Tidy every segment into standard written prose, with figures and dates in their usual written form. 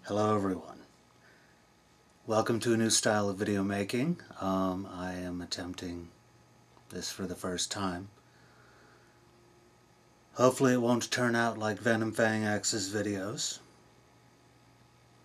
Hello everyone. Welcome to a new style of video making. I am attempting this for the first time. Hopefully it won't turn out like Venom Fang X's videos,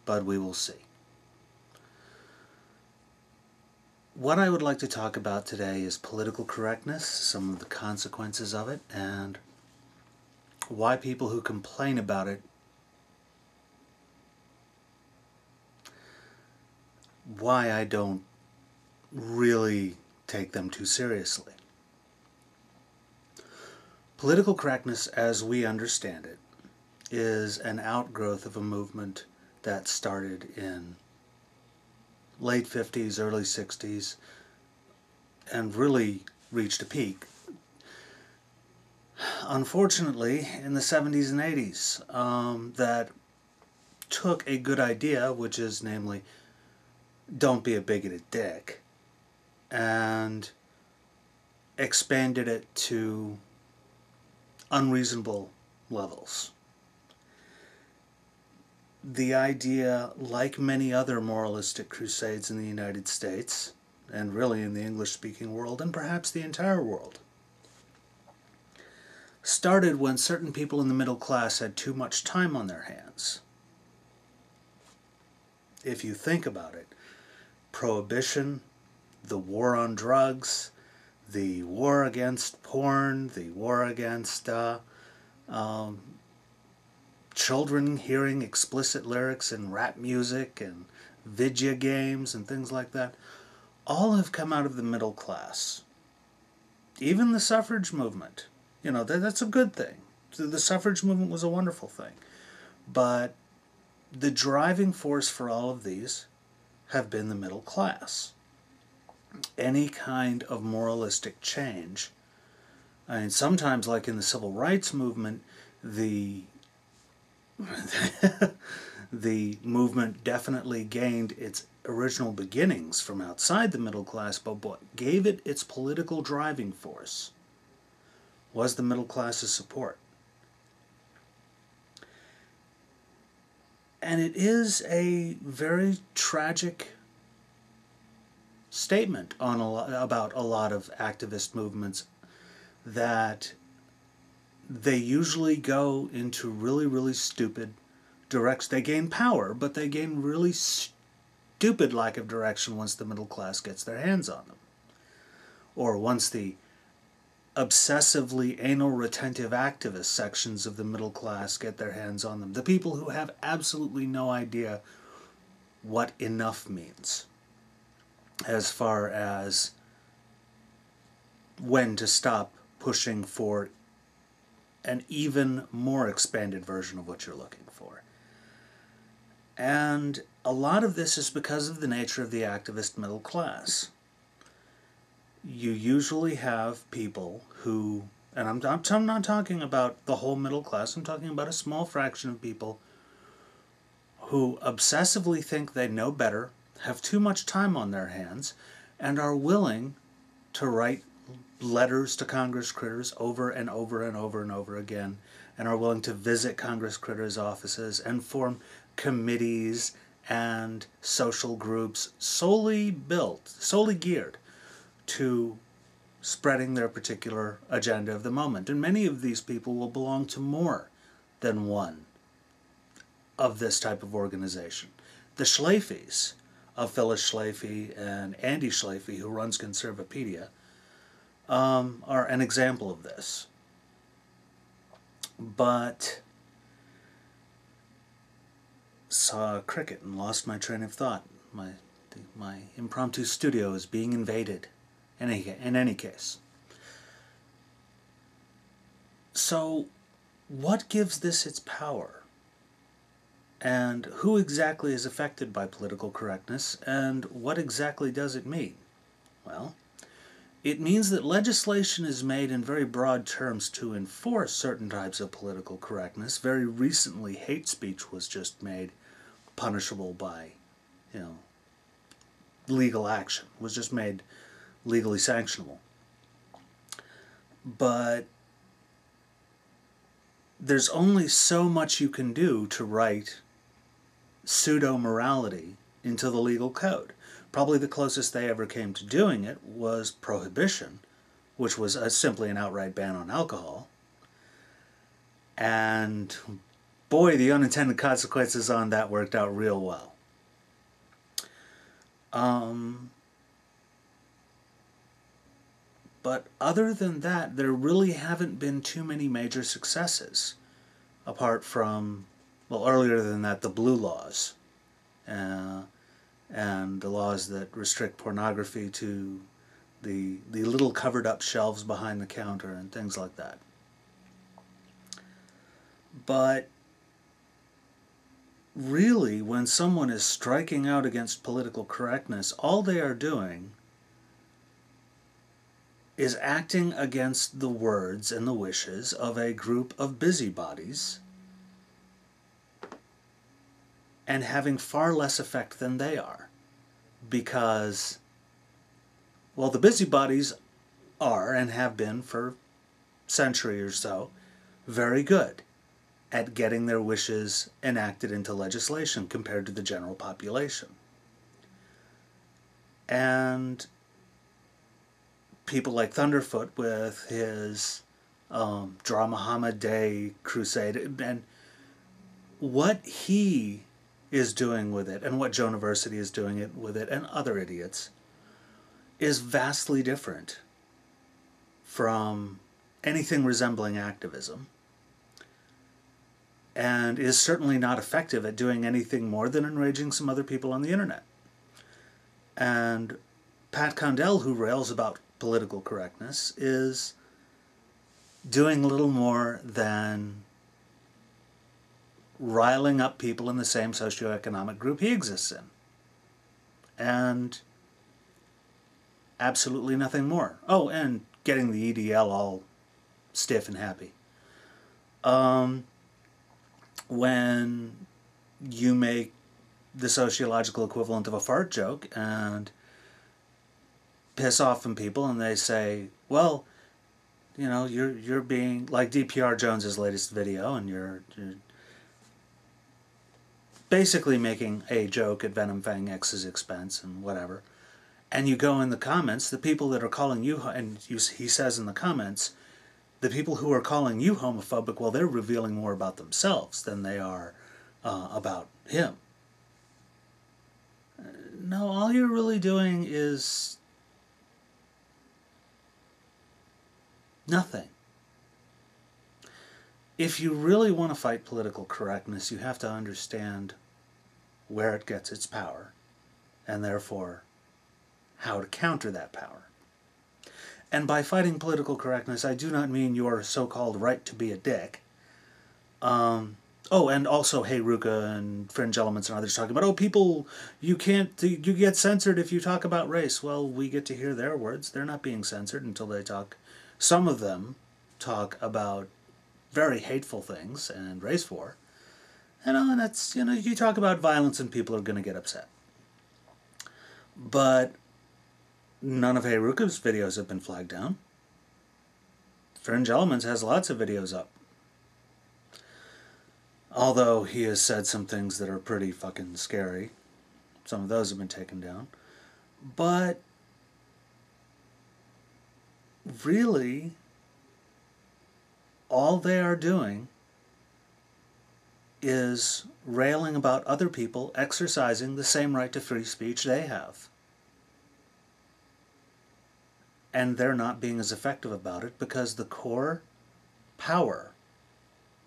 but we will see. What I would like to talk about today is political correctness, some of the consequences of it, and why people who complain about it why I don't really take them too seriously. Political correctness, as we understand it, is an outgrowth of a movement that started in late 50s, early 60s, and really reached a peak, unfortunately, in the 70s and 80s, that took a good idea, which is namely, don't be a bigoted dick, and expanded it to unreasonable levels. The idea, like many other moralistic crusades in the United States, and really in the English-speaking world, and perhaps the entire world, started when certain people in the middle class had too much time on their hands. If you think about it, Prohibition, the war on drugs, the war against porn, the war against children hearing explicit lyrics in rap music and video games and things like that, all have come out of the middle class. Even the suffrage movement, that's a good thing. The suffrage movement was a wonderful thing. But the driving force for all of these have been the middle class. Any kind of moralistic change, I mean, sometimes like in the civil rights movement, the movement definitely gained its original beginnings from outside the middle class, but what gave it its political driving force was the middle class's support. And it is a very tragic statement about a lot of activist movements that they usually go into really, really stupid directions. They gain power, but they gain really stupid lack of direction once the middle class gets their hands on them. Or once the obsessively anal retentive activist sections of the middle class get their hands on them. The people who have absolutely no idea what enough means as far as when to stop pushing for an even more expanded version of what you're looking for. And a lot of this is because of the nature of the activist middle class. You usually have people who, and I'm not talking about the whole middle class, I'm talking about a small fraction of people who obsessively think they know better, have too much time on their hands, and are willing to write letters to Congress critters over and over and over and over again, and are willing to visit Congress critters' offices and form committees and social groups solely geared to spreading their particular agenda of the moment. And many of these people will belong to more than one of this type of organization. The Schlaflies of Phyllis Schlafly and Andy Schlafly, who runs Conservapedia, are an example of this. But saw a cricket and lost my train of thought. My impromptu studio is being invaded. In any case. So, what gives this its power? And who exactly is affected by political correctness, and what exactly does it mean? Well, it means that legislation is made in very broad terms to enforce certain types of political correctness. Very recently, hate speech was just made punishable by, legal action. Was just made legally sanctionable. But there's only so much you can do to write pseudo-morality into the legal code. Probably the closest they ever came to doing it was prohibition, which was simply an outright ban on alcohol. And boy, the unintended consequences on that worked out real well. But other than that, there really haven't been too many major successes, apart from, well, earlier than that, the blue laws, and the laws that restrict pornography to the little covered up shelves behind the counter and things like that. But really, when someone is striking out against political correctness, all they are doing is acting against the words and the wishes of a group of busybodies and having far less effect than they are. Because, well, the busybodies are, and have been for a century or so, very good at getting their wishes enacted into legislation compared to the general population. And people like Thunderfoot with his Draw Muhammad Day crusade, and what he is doing with it, and what Joe University is doing it with it, and other idiots, is vastly different from anything resembling activism, and is certainly not effective at doing anything more than enraging some other people on the internet. And Pat Condell, who rails about political correctness, is doing little more than riling up people in the same socioeconomic group he exists in. And absolutely nothing more. Oh, and getting the EDL all stiff and happy. When you make the sociological equivalent of a fart joke and piss off some people, and they say, well, you know, you're being like DPR Jones's latest video, and you're basically making a joke at Venom Fang X's expense and whatever. And you go in the comments, the people that are calling you, and he says in the comments, the people who are calling you homophobic, well, they're revealing more about themselves than they are about him. No, all you're really doing is nothing. If you really want to fight political correctness, you have to understand where it gets its power, and therefore how to counter that power. And by fighting political correctness, I do not mean your so-called right to be a dick. Oh, and also, hey, Ruka and Fringe Elements and others talking about, oh, people, you get censored if you talk about race. Well, we get to hear their words. They're not being censored until they talk. Some of them talk about very hateful things and race war. And that's, you talk about violence and people are going to get upset. But none of Hey Ruka's videos have been flagged down. Fringe Elements has lots of videos up. Although he has said some things that are pretty fucking scary. Some of those have been taken down. But really, all they are doing is railing about other people exercising the same right to free speech they have. And they're not being as effective about it because the core power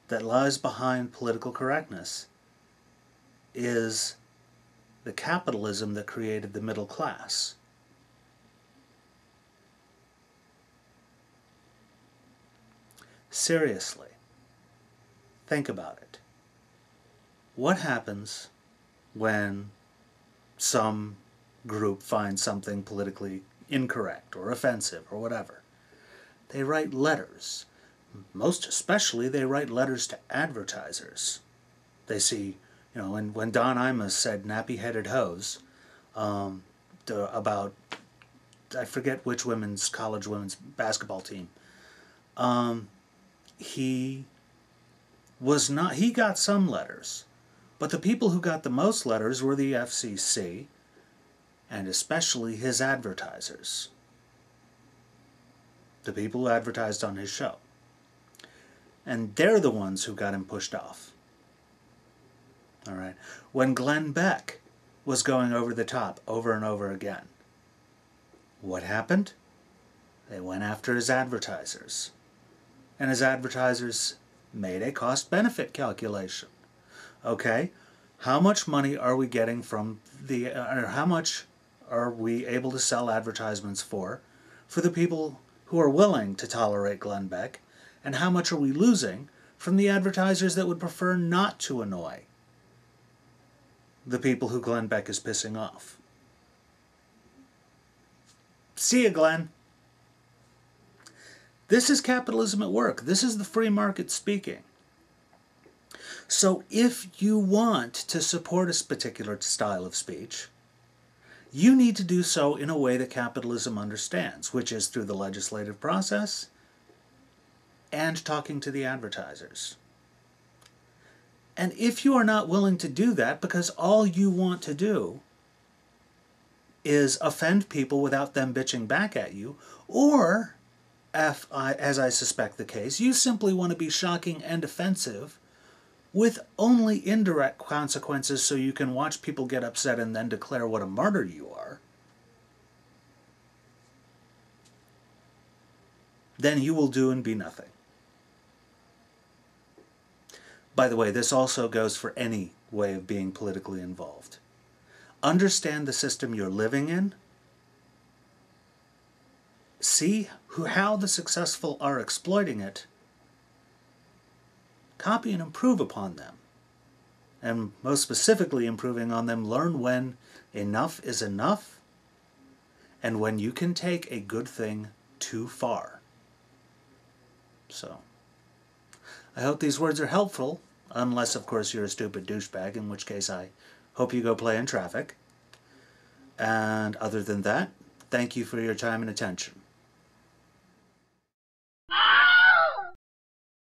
that lies behind political correctness is the capitalism that created the middle class. Seriously, think about it. What happens when some group finds something politically incorrect or offensive or whatever? They write letters. Most especially, they write letters to advertisers. They see, when Don Imus said nappy-headed hoes about, I forget which college women's basketball team, he got some letters, But the people who got the most letters were the FCC, and especially his advertisers. The people who advertised on his show. And they're the ones who got him pushed off. All right. When Glenn Beck was going over the top over and over again, what happened? They went after his advertisers. And his advertisers made a cost-benefit calculation. Okay, how much money are we getting from the, or how much are we able to sell advertisements for the people who are willing to tolerate Glenn Beck, and how much are we losing from the advertisers that would prefer not to annoy the people who Glenn Beck is pissing off? See ya, Glenn. This is capitalism at work. This is the free market speaking. So if you want to support a particular style of speech, you need to do so in a way that capitalism understands, which is through the legislative process and talking to the advertisers. And if you are not willing to do that because all you want to do is offend people without them bitching back at you, or, as I suspect the case, you simply want to be shocking and offensive with only indirect consequences so you can watch people get upset and then declare what a martyr you are, then you will do and be nothing. By the way, this also goes for any way of being politically involved. Understand the system you're living in. See how the successful are exploiting it. Copy and improve upon them. And most specifically improving on them, learn when enough is enough and when you can take a good thing too far. So, I hope these words are helpful, unless of course you're a stupid douchebag, in which case I hope you go play in traffic. And other than that, thank you for your time and attention.